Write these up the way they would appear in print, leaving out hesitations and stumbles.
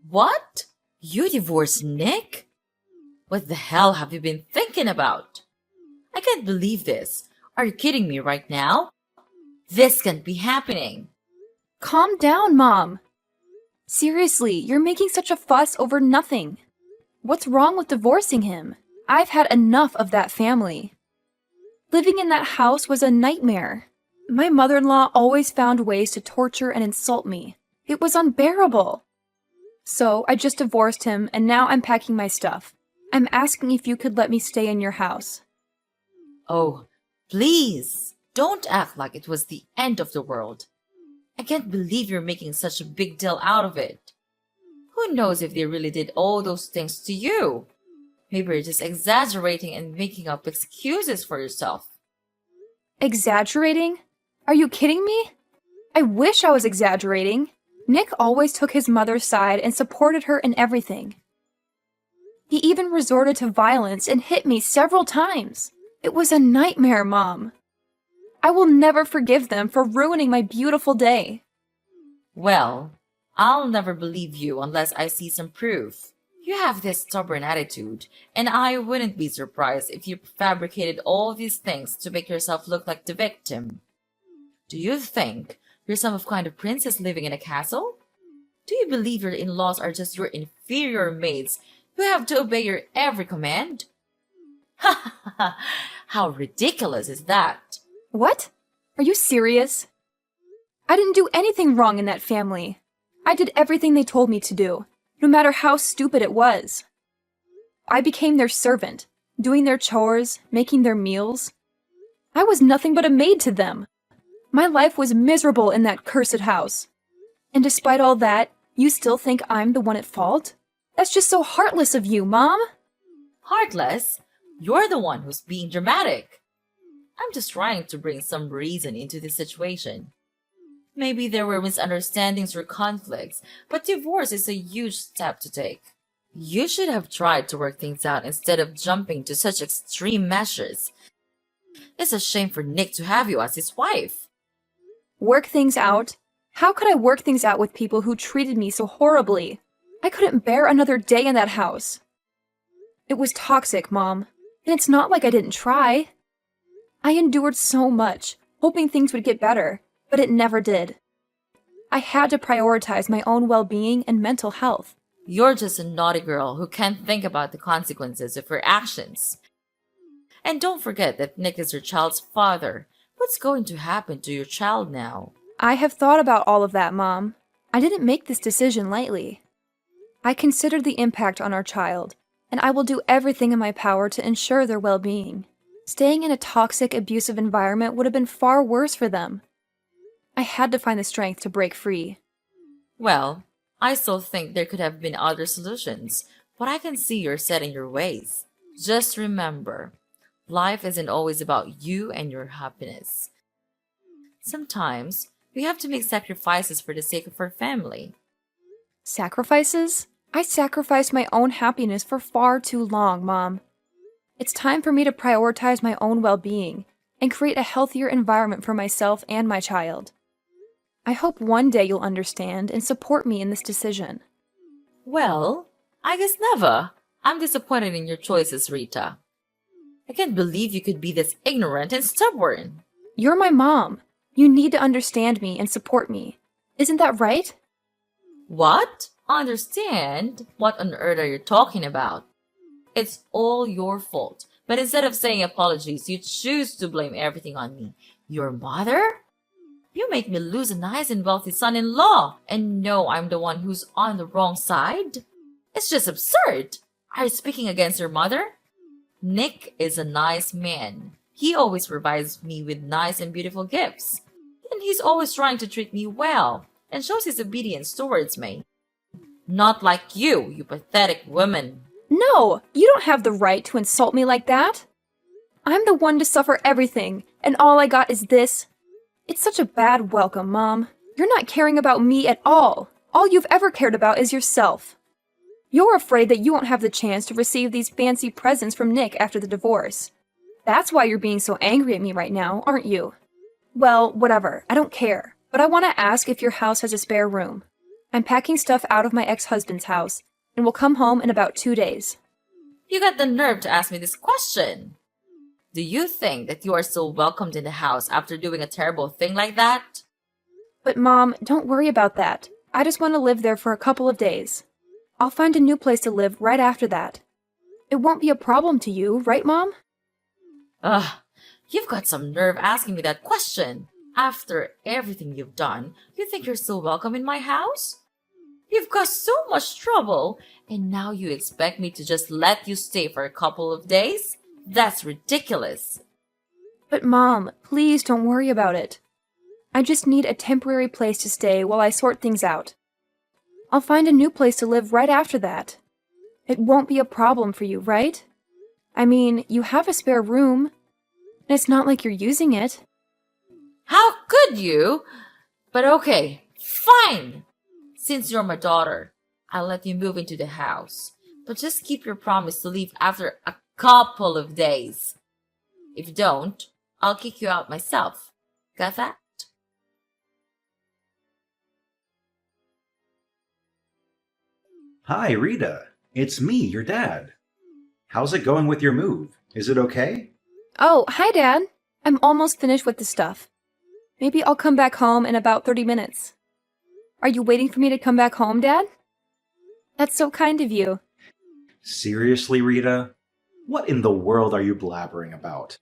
What? You divorced Nick? What the hell have you been thinking about? I can't believe this. Are you kidding me right now? This can't be happening. Calm down, Mom. Seriously, you're making such a fuss over nothing. What's wrong with divorcing him? I've had enough of that family. Living in that house was a nightmare. My mother-in-law always found ways to torture and insult me. It was unbearable. So I just divorced him, and now I'm packing my stuff. I'm asking if you could let me stay in your house. Oh, please, don't act like it was the end of the world. I can't believe you're making such a big deal out of it. Who knows if they really did all those things to you? Maybe you're just exaggerating and making up excuses for yourself. Exaggerating? Are you kidding me? I wish I was exaggerating. Nick always took his mother's side and supported her in everything. He even resorted to violence and hit me several times. It was a nightmare, Mom. I will never forgive them for ruining my beautiful day. Well, I'll never believe you unless I see some proof. You have this stubborn attitude, and I wouldn't be surprised if you fabricated all these things to make yourself look like the victim. Do you think you're some kind of princess living in a castle? Do you believe your in-laws are just your inferior maids who have to obey your every command? Ha ha ha! How ridiculous is that? What? Are you serious? I didn't do anything wrong in that family. I did everything they told me to do, no matter how stupid it was. I became their servant, doing their chores, making their meals. I was nothing but a maid to them. My life was miserable in that cursed house. And despite all that, you still think I'm the one at fault? That's just so heartless of you, Mom. Heartless? You're the one who's being dramatic. I'm just trying to bring some reason into this situation. Maybe there were misunderstandings or conflicts, but divorce is a huge step to take. You should have tried to work things out instead of jumping to such extreme measures. It's a shame for Nick to have you as his wife. Work things out? How could I work things out with people who treated me so horribly? I couldn't bear another day in that house. It was toxic, Mom, and it's not like I didn't try. I endured so much, hoping things would get better, but it never did. I had to prioritize my own well-being and mental health. You're just a naughty girl who can't think about the consequences of her actions. And don't forget that Nick is your child's father. What's going to happen to your child now? I have thought about all of that, Mom. I didn't make this decision lightly. I considered the impact on our child, and I will do everything in my power to ensure their well-being. Staying in a toxic, abusive environment would have been far worse for them. I had to find the strength to break free. Well, I still think there could have been other solutions, but I can see you're set in your ways. Just remember, life isn't always about you and your happiness. Sometimes, we have to make sacrifices for the sake of our family. Sacrifices? I sacrificed my own happiness for far too long, Mom. It's time for me to prioritize my own well-being and create a healthier environment for myself and my child. I hope one day you'll understand and support me in this decision. Well, I guess never. I'm disappointed in your choices, Rita. I can't believe you could be this ignorant and stubborn. You're my mom. You need to understand me and support me. Isn't that right? What? Understand? What on earth are you talking about? It's all your fault. But instead of saying apologies, you choose to blame everything on me. Your mother? You make me lose a nice and wealthy son-in-law and know I'm the one who's on the wrong side? It's just absurd. Are you speaking against your mother? Nick is a nice man. He always provides me with nice and beautiful gifts. And he's always trying to treat me well and shows his obedience towards me. Not like you pathetic woman. No, you don't have the right to insult me like that. I'm the one to suffer everything, and all I got is this. It's such a bad welcome, Mom. You're not caring about me at all. All you've ever cared about is yourself. You're afraid that you won't have the chance to receive these fancy presents from Nick after the divorce. That's why you're being so angry at me right now, aren't you? Well, whatever. I don't care. But I want to ask if your house has a spare room. I'm packing stuff out of my ex-husband's house and will come home in about 2 days. You got the nerve to ask me this question. Do you think that you are still welcomed in the house after doing a terrible thing like that? But Mom, don't worry about that. I just want to live there for a couple of days. I'll find a new place to live right after that. It won't be a problem to you, right, Mom? Ugh, you've got some nerve asking me that question. After everything you've done, you think you're still welcome in my house? You've caused so much trouble, and now you expect me to just let you stay for a couple of days? That's ridiculous. But Mom, please don't worry about it. I just need a temporary place to stay while I sort things out. I'll find a new place to live right after that. It won't be a problem for you, right? I mean, you have a spare room, and it's not like you're using it. How could you? But okay, fine. Since you're my daughter, I'll let you move into the house. But just keep your promise to leave after a couple of days. If you don't, I'll kick you out myself. Got that? Hi, Rita. It's me, your dad. How's it going with your move? Is it okay? Oh, hi, Dad. I'm almost finished with the stuff. Maybe I'll come back home in about 30 minutes. Are you waiting for me to come back home, Dad? That's so kind of you. Seriously, Rita? What in the world are you blabbering about?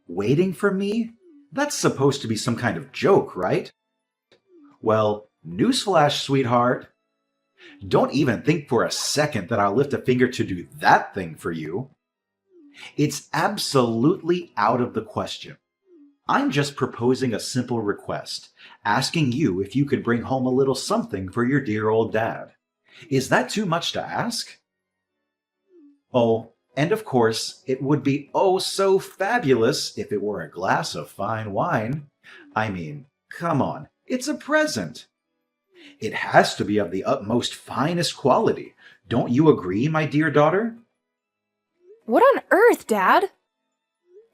Waiting for me? That's supposed to be some kind of joke, right? Well, newsflash, sweetheart. Don't even think for a second that I'll lift a finger to do that thing for you. It's absolutely out of the question. I'm just proposing a simple request, asking you if you could bring home a little something for your dear old dad. Is that too much to ask? Oh, and of course, it would be oh so fabulous if it were a glass of fine wine. I mean, come on, it's a present. It has to be of the utmost finest quality. Don't you agree, my dear daughter? What on earth, Dad?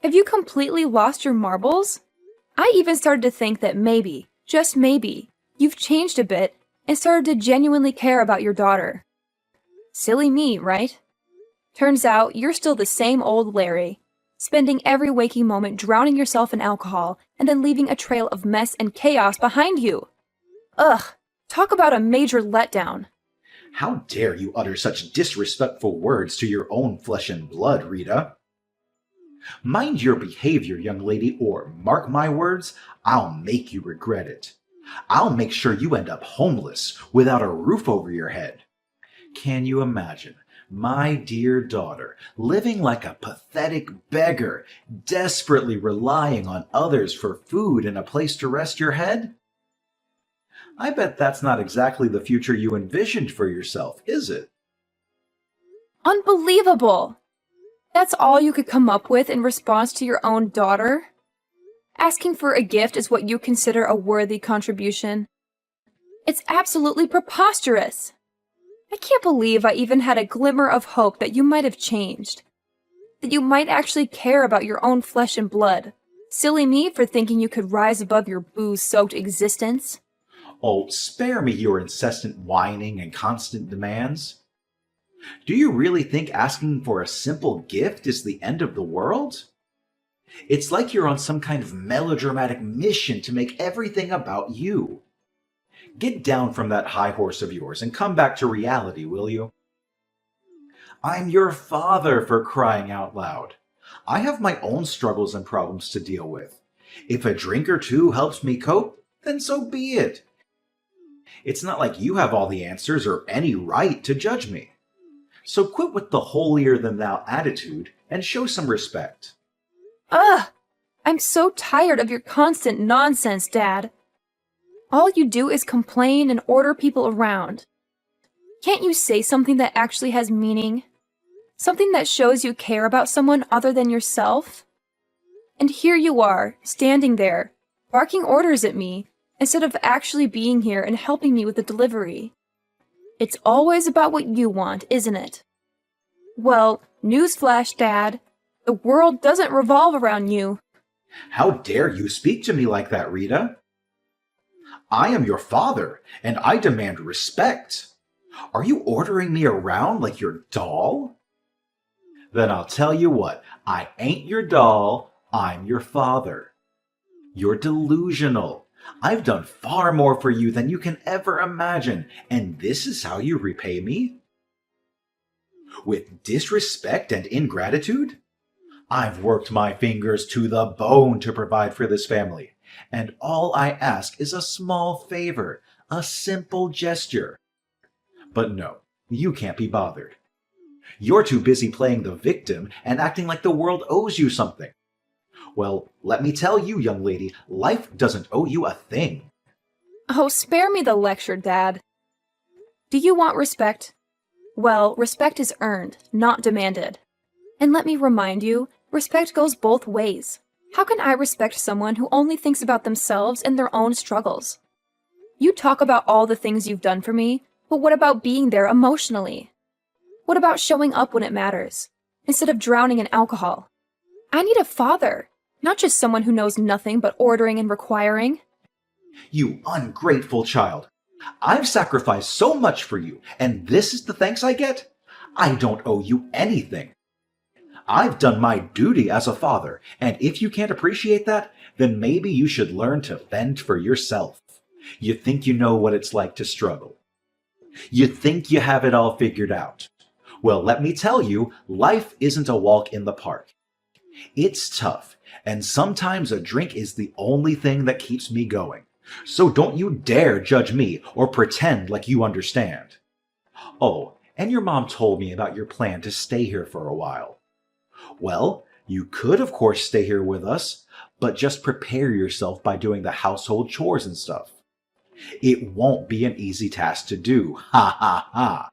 Have you completely lost your marbles? I even started to think that maybe, just maybe, you've changed a bit and started to genuinely care about your daughter. Silly me, right? Turns out you're still the same old Larry, spending every waking moment drowning yourself in alcohol and then leaving a trail of mess and chaos behind you. Ugh, talk about a major letdown. How dare you utter such disrespectful words to your own flesh and blood, Rita? Mind your behavior, young lady, or mark my words, I'll make you regret it. I'll make sure you end up homeless, without a roof over your head. Can you imagine my dear daughter living like a pathetic beggar, desperately relying on others for food and a place to rest your head? I bet that's not exactly the future you envisioned for yourself, is it? Unbelievable! That's all you could come up with in response to your own daughter? Asking for a gift is what you consider a worthy contribution? It's absolutely preposterous! I can't believe I even had a glimmer of hope that you might have changed. That you might actually care about your own flesh and blood. Silly me for thinking you could rise above your booze-soaked existence. Oh, spare me your incessant whining and constant demands. Do you really think asking for a simple gift is the end of the world? It's like you're on some kind of melodramatic mission to make everything about you. Get down from that high horse of yours and come back to reality, will you? I'm your father, for crying out loud. I have my own struggles and problems to deal with. If a drink or two helps me cope, then so be it. It's not like you have all the answers or any right to judge me. So quit with the holier-than-thou attitude and show some respect. Ugh! I'm so tired of your constant nonsense, Dad. All you do is complain and order people around. Can't you say something that actually has meaning? Something that shows you care about someone other than yourself? And here you are, standing there, barking orders at me, instead of actually being here and helping me with the delivery. It's always about what you want, isn't it? Well, newsflash, Dad. The world doesn't revolve around you. How dare you speak to me like that, Rita? I am your father, and I demand respect. Are you ordering me around like your doll? Then I'll tell you what, I ain't your doll, I'm your father. You're delusional. I've done far more for you than you can ever imagine, and this is how you repay me? With disrespect and ingratitude? I've worked my fingers to the bone to provide for this family, and all I ask is a small favor, a simple gesture. But no, you can't be bothered. You're too busy playing the victim and acting like the world owes you something. Well, let me tell you, young lady, life doesn't owe you a thing. Oh, spare me the lecture, Dad. Do you want respect? Well, respect is earned, not demanded. And let me remind you, respect goes both ways. How can I respect someone who only thinks about themselves and their own struggles? You talk about all the things you've done for me, but what about being there emotionally? What about showing up when it matters, instead of drowning in alcohol? I need a father, not just someone who knows nothing but ordering and requiring. You ungrateful child. I've sacrificed so much for you, and this is the thanks I get? I don't owe you anything. I've done my duty as a father, and if you can't appreciate that, then maybe you should learn to fend for yourself. You think you know what it's like to struggle. You think you have it all figured out. Well, let me tell you, life isn't a walk in the park. It's tough, and sometimes a drink is the only thing that keeps me going. So don't you dare judge me or pretend like you understand. Oh, and your mom told me about your plan to stay here for a while. Well, you could of course stay here with us, but just prepare yourself by doing the household chores and stuff. It won't be an easy task to do, ha ha ha.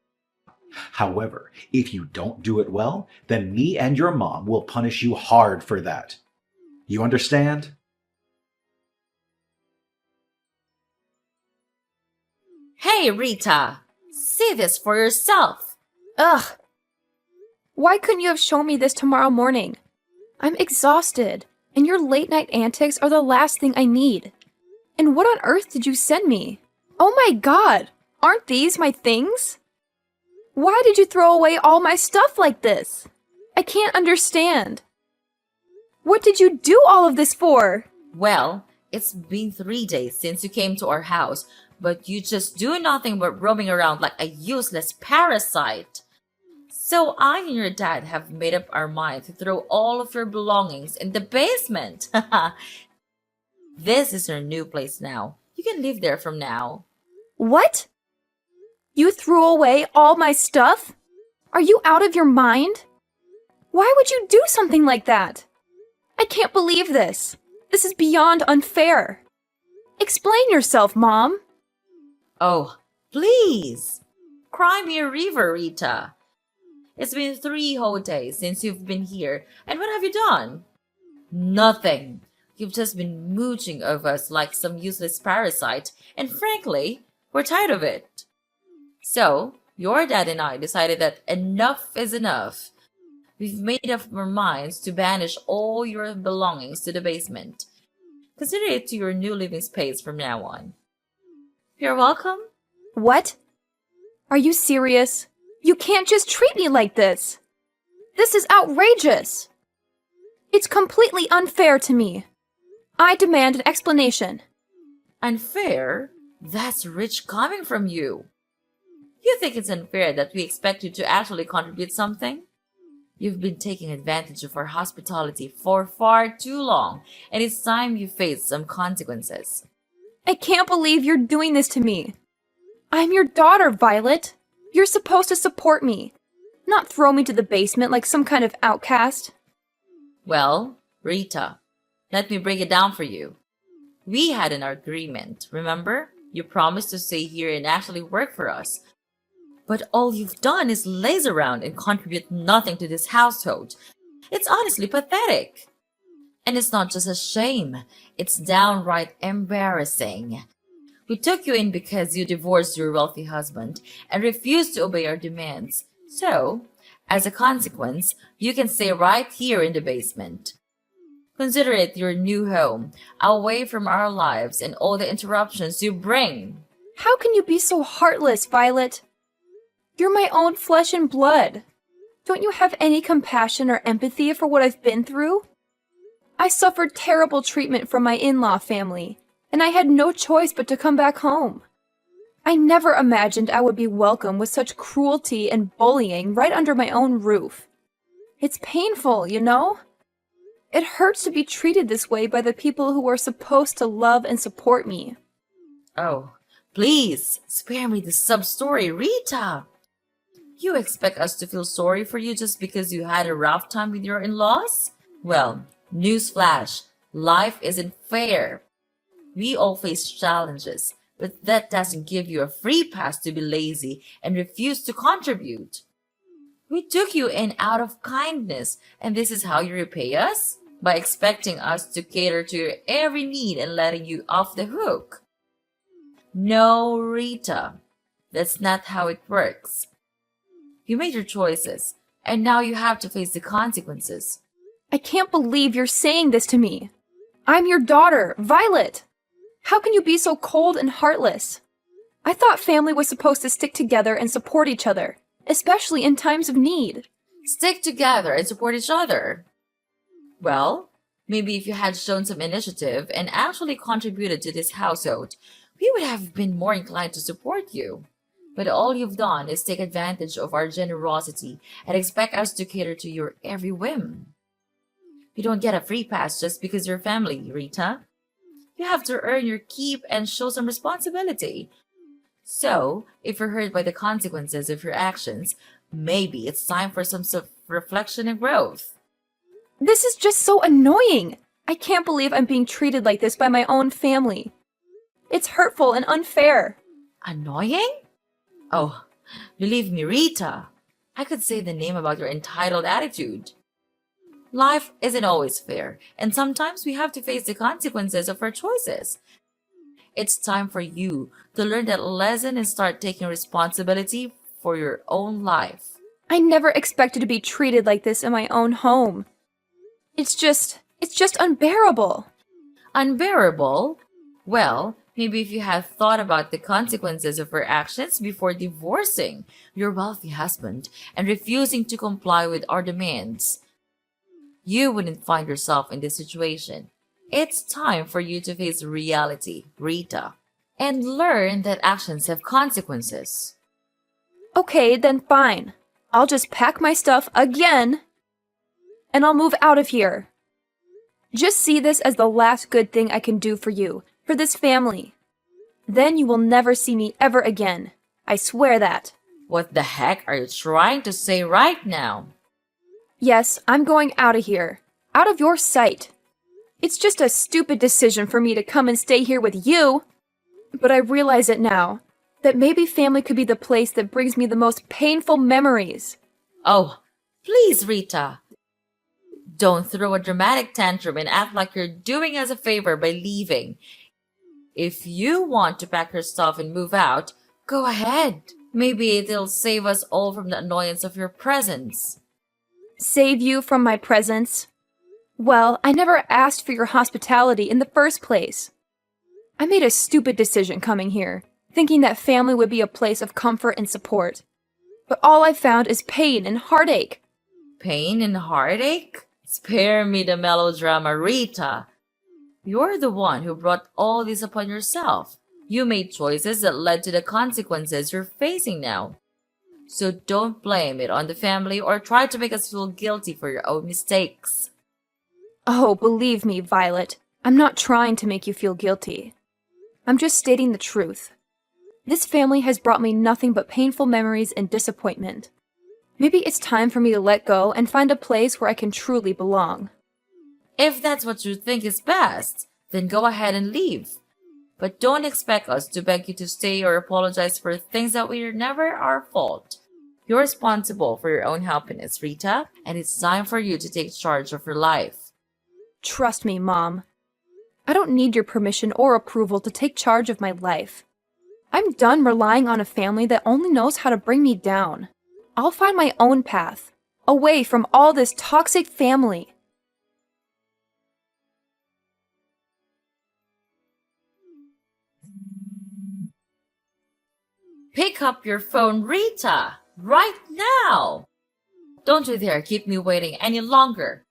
However, if you don't do it well, then me and your mom will punish you hard for that. You understand? Hey, Rita! See this for yourself! Ugh! Why couldn't you have shown me this tomorrow morning? I'm exhausted, and your late-night antics are the last thing I need. And what on earth did you send me? Oh my god! Aren't these my things? Why did you throw away all my stuff like this? I can't understand. What did you do all of this for? Well, it's been 3 days since you came to our house, but you just do nothing but roaming around like a useless parasite. So I and your dad have made up our mind to throw all of your belongings in the basement. This is your new place now. You can live there from now. What? You threw away all my stuff? Are you out of your mind? Why would you do something like that? I can't believe this. This is beyond unfair. Explain yourself, Mom. Oh, please! Cry me a river, Rita. It's been 3 whole days since you've been here, and what have you done? Nothing. You've just been mooching over us like some useless parasite, and frankly, we're tired of it. So, your dad and I decided that enough is enough. We've made up our minds to banish all your belongings to the basement. Consider it to your new living space from now on. You're welcome. What? Are you serious? You can't just treat me like this. This is outrageous. It's completely unfair to me. I demand an explanation. Unfair? That's rich coming from you. You think it's unfair that we expect you to actually contribute something? You've been taking advantage of our hospitality for far too long, and it's time you face some consequences. I can't believe you're doing this to me. I'm your daughter, Violet. You're supposed to support me, not throw me to the basement like some kind of outcast. Well, Rita, let me break it down for you. We had an agreement, remember? You promised to stay here and actually work for us. But all you've done is laze around and contribute nothing to this household. It's honestly pathetic. And it's not just a shame, it's downright embarrassing. We took you in because you divorced your wealthy husband and refused to obey our demands. So, as a consequence, you can stay right here in the basement. Consider it your new home, away from our lives and all the interruptions you bring. How can you be so heartless, Violet? You're my own flesh and blood. Don't you have any compassion or empathy for what I've been through? I suffered terrible treatment from my in-law family, and I had no choice but to come back home. I never imagined I would be welcomed with such cruelty and bullying right under my own roof. It's painful, you know? It hurts to be treated this way by the people who are supposed to love and support me. Oh, please, spare me the sub-story, Rita. You expect us to feel sorry for you just because you had a rough time with your in-laws? Well, newsflash, life isn't fair. We all face challenges, but that doesn't give you a free pass to be lazy and refuse to contribute. We took you in out of kindness, and this is how you repay us? By expecting us to cater to your every need and letting you off the hook. No, Rita, that's not how it works. You made your choices, and now you have to face the consequences. I can't believe you're saying this to me. I'm your daughter, Violet. How can you be so cold and heartless? I thought family was supposed to stick together and support each other, especially in times of need. Stick together and support each other. Well, maybe if you had shown some initiative and actually contributed to this household, we would have been more inclined to support you. But all you've done is take advantage of our generosity and expect us to cater to your every whim. You don't get a free pass just because you're family, Rita. You have to earn your keep and show some responsibility. So, if you're hurt by the consequences of your actions, maybe it's time for some self-reflection and growth. This is just so annoying. I can't believe I'm being treated like this by my own family. It's hurtful and unfair. Annoying? Oh, believe me, Rita. I could say the name about your entitled attitude. Life isn't always fair, and sometimes we have to face the consequences of our choices. It's time for you to learn that lesson and start taking responsibility for your own life. I never expected to be treated like this in my own home. It's just unbearable. Unbearable? Well, maybe if you had thought about the consequences of her actions before divorcing your wealthy husband and refusing to comply with our demands, you wouldn't find yourself in this situation. It's time for you to face reality, Rita, and learn that actions have consequences. Okay, then fine. I'll just pack my stuff again, and I'll move out of here. Just see this as the last good thing I can do for you, for this family. Then you will never see me ever again. I swear that. What the heck are you trying to say right now? Yes, I'm going out of here. Out of your sight. It's just a stupid decision for me to come and stay here with you. But I realize it now, that maybe family could be the place that brings me the most painful memories. Oh, please, Rita. Don't throw a dramatic tantrum and act like you're doing us a favor by leaving. If you want to pack your stuff and move out, go ahead. Maybe it'll save us all from the annoyance of your presence. Save you from my presence? Well, I never asked for your hospitality in the first place. I made a stupid decision coming here, thinking that family would be a place of comfort and support. But all I found is pain and heartache. Pain and heartache? Spare me the melodrama, Rita. You're the one who brought all this upon yourself. You made choices that led to the consequences you're facing now. So don't blame it on the family or try to make us feel guilty for your own mistakes. Oh, believe me, Violet, I'm not trying to make you feel guilty. I'm just stating the truth. This family has brought me nothing but painful memories and disappointment. Maybe it's time for me to let go and find a place where I can truly belong. If that's what you think is best, then go ahead and leave. But don't expect us to beg you to stay or apologize for things that were never our fault. You're responsible for your own happiness, Rita, and it's time for you to take charge of your life. Trust me, Mom. I don't need your permission or approval to take charge of my life. I'm done relying on a family that only knows how to bring me down. I'll find my own path, away from all this toxic family. Pick up your phone, Rita, right now. Don't you dare keep me waiting any longer.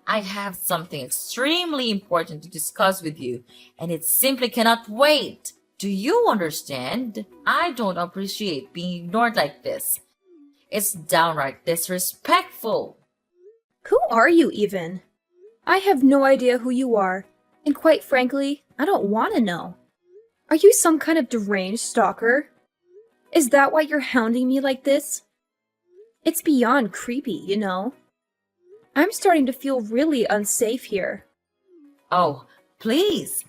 I have something extremely important to discuss with you, and it simply cannot wait. Do you understand? I don't appreciate being ignored like this. It's downright disrespectful. Who are you even? I have no idea who you are, and quite frankly, I don't want to know. Are you some kind of deranged stalker? Is that why you're hounding me like this? It's beyond creepy, you know. I'm starting to feel really unsafe here. Oh, please.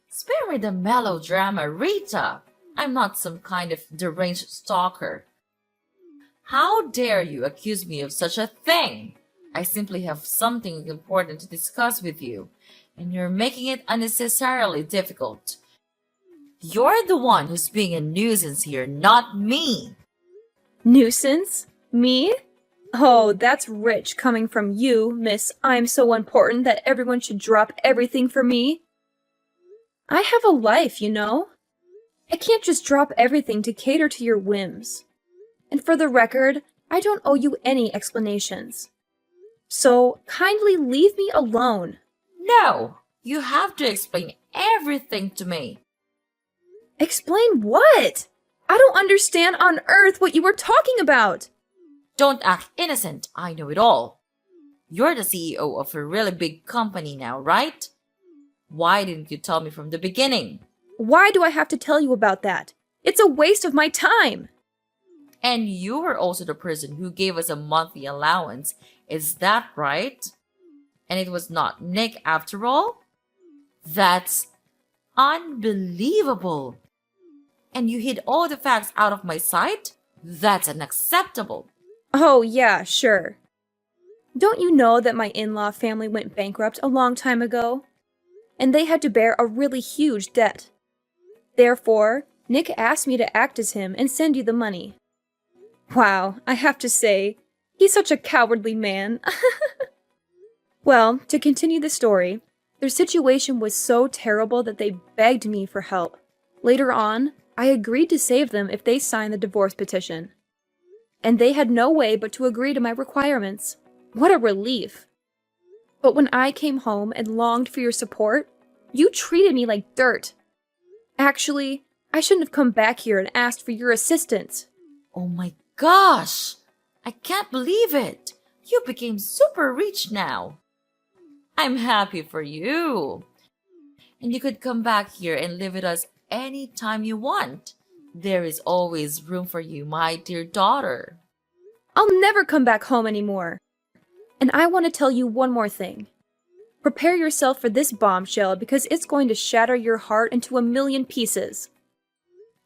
Spare me the melodrama, Rita. I'm not some kind of deranged stalker. How dare you accuse me of such a thing? I simply have something important to discuss with you, and you're making it unnecessarily difficult. You're the one who's being a nuisance here, not me. Nuisance? Me? Oh, that's rich coming from you, Miss I'm so important that everyone should drop everything for me. I have a life, you know. I can't just drop everything to cater to your whims. And for the record, I don't owe you any explanations. So kindly leave me alone. No, you have to explain everything to me. Explain what? I don't understand on earth what you were talking about. Don't act innocent. I know it all. You're the CEO of a really big company now, right? Why didn't you tell me from the beginning? Why do I have to tell you about that? It's a waste of my time. And you were also the person who gave us a monthly allowance. Is that right? And it was not Nick after all? That's unbelievable. And you hid all the facts out of my sight? That's unacceptable. Oh, yeah, sure. Don't you know that my in-law family went bankrupt a long time ago? And they had to bear a really huge debt. Therefore, Nick asked me to act as him and send you the money. Wow, I have to say, he's such a cowardly man. Well, to continue the story, their situation was so terrible that they begged me for help. Later on, I agreed to save them if they signed the divorce petition. And they had no way but to agree to my requirements. What a relief! But when I came home and longed for your support, you treated me like dirt. Actually, I shouldn't have come back here and asked for your assistance. Oh my gosh! I can't believe it! You became super rich now. I'm happy for you. And you could come back here and live with us anytime you want. There is always room for you, my dear daughter. I'll never come back home anymore. And I want to tell you one more thing. Prepare yourself for this bombshell because it's going to shatter your heart into 1,000,000 pieces.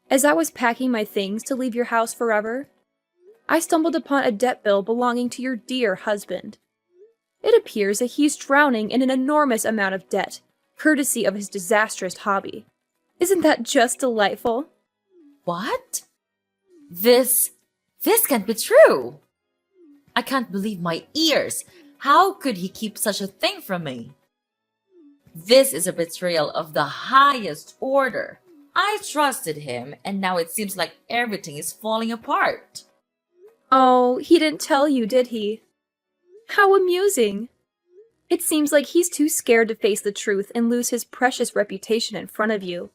As I was packing my things to leave your house forever, I stumbled upon a debt bill belonging to your dear husband. It appears that he's drowning in an enormous amount of debt, courtesy of his disastrous hobby. Isn't that just delightful? What? This can't be true. I can't believe my ears. How could he keep such a thing from me? This is a betrayal of the highest order. I trusted him, and now it seems like everything is falling apart. Oh, he didn't tell you, did he? How amusing. It seems like he's too scared to face the truth and lose his precious reputation in front of you.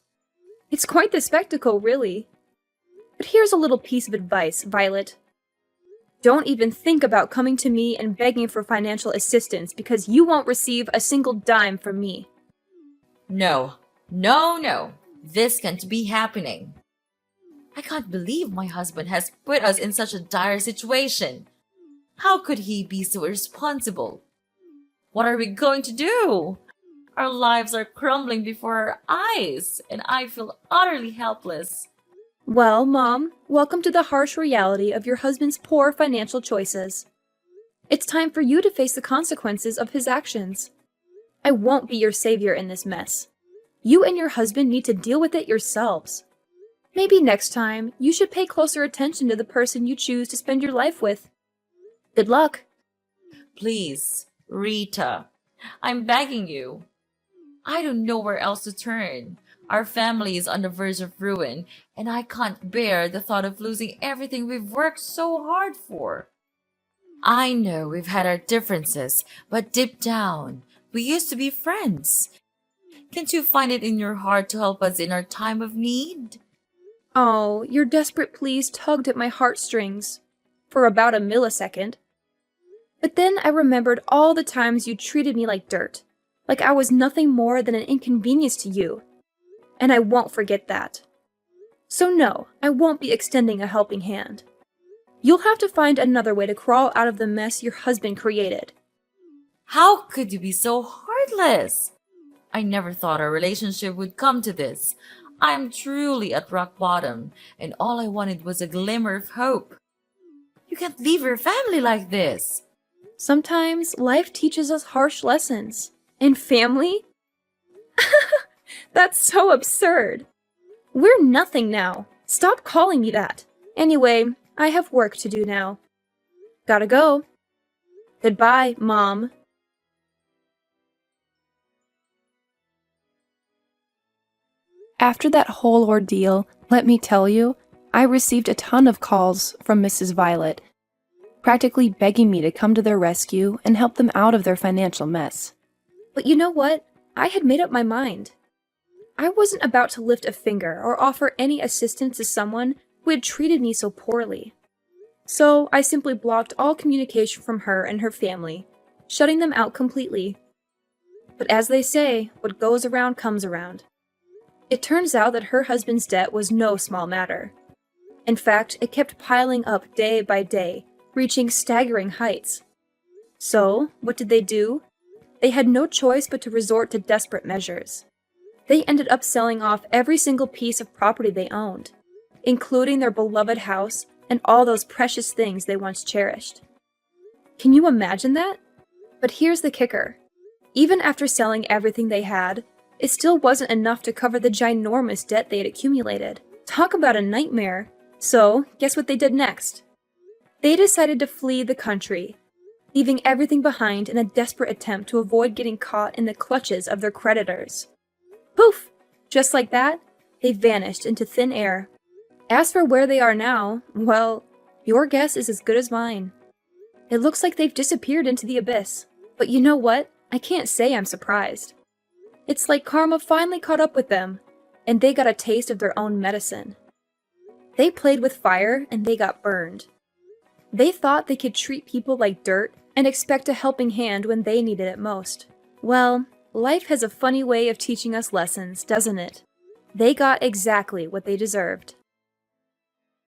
It's quite the spectacle, really. But here's a little piece of advice, Violet. Don't even think about coming to me and begging for financial assistance because you won't receive a single dime from me. No, no, no. This can't be happening. I can't believe my husband has put us in such a dire situation. How could he be so irresponsible? What are we going to do? Our lives are crumbling before our eyes, and I feel utterly helpless. Well, Mom, welcome to the harsh reality of your husband's poor financial choices. It's time for you to face the consequences of his actions. I won't be your savior in this mess. You and your husband need to deal with it yourselves. Maybe next time, you should pay closer attention to the person you choose to spend your life with. Good luck. Please, Rita, I'm begging you. I don't know where else to turn. Our family is on the verge of ruin, and I can't bear the thought of losing everything we've worked so hard for. I know we've had our differences, but deep down, we used to be friends. Can't you find it in your heart to help us in our time of need? Oh, your desperate pleas tugged at my heartstrings for about a millisecond. But then I remembered all the times you treated me like dirt, like I was nothing more than an inconvenience to you. And I won't forget that. So no, I won't be extending a helping hand. You'll have to find another way to crawl out of the mess your husband created. How could you be so heartless? I never thought our relationship would come to this. I'm truly at rock bottom, and all I wanted was a glimmer of hope. You can't leave your family like this. Sometimes life teaches us harsh lessons. And family? That's so absurd. We're nothing now. Stop calling me that. Anyway, I have work to do now. Gotta go. Goodbye, Mom. After that whole ordeal, let me tell you, I received a ton of calls from Mrs. Violet, practically begging me to come to their rescue and help them out of their financial mess. But you know what? I had made up my mind. I wasn't about to lift a finger or offer any assistance to someone who had treated me so poorly. So I simply blocked all communication from her and her family, shutting them out completely. But as they say, what goes around comes around. It turns out that her husband's debt was no small matter. In fact, it kept piling up day by day, reaching staggering heights. So, what did they do? They had no choice but to resort to desperate measures. They ended up selling off every single piece of property they owned, including their beloved house and all those precious things they once cherished. Can you imagine that? But here's the kicker. Even after selling everything they had, it still wasn't enough to cover the ginormous debt they had accumulated. Talk about a nightmare. So, guess what they did next? They decided to flee the country, leaving everything behind in a desperate attempt to avoid getting caught in the clutches of their creditors. Poof! Just like that, they vanished into thin air. As for where they are now, well, your guess is as good as mine. It looks like they've disappeared into the abyss. But you know what? I can't say I'm surprised. It's like karma finally caught up with them, and they got a taste of their own medicine. They played with fire, and they got burned. They thought they could treat people like dirt and expect a helping hand when they needed it most. Well, life has a funny way of teaching us lessons, doesn't it? They got exactly what they deserved.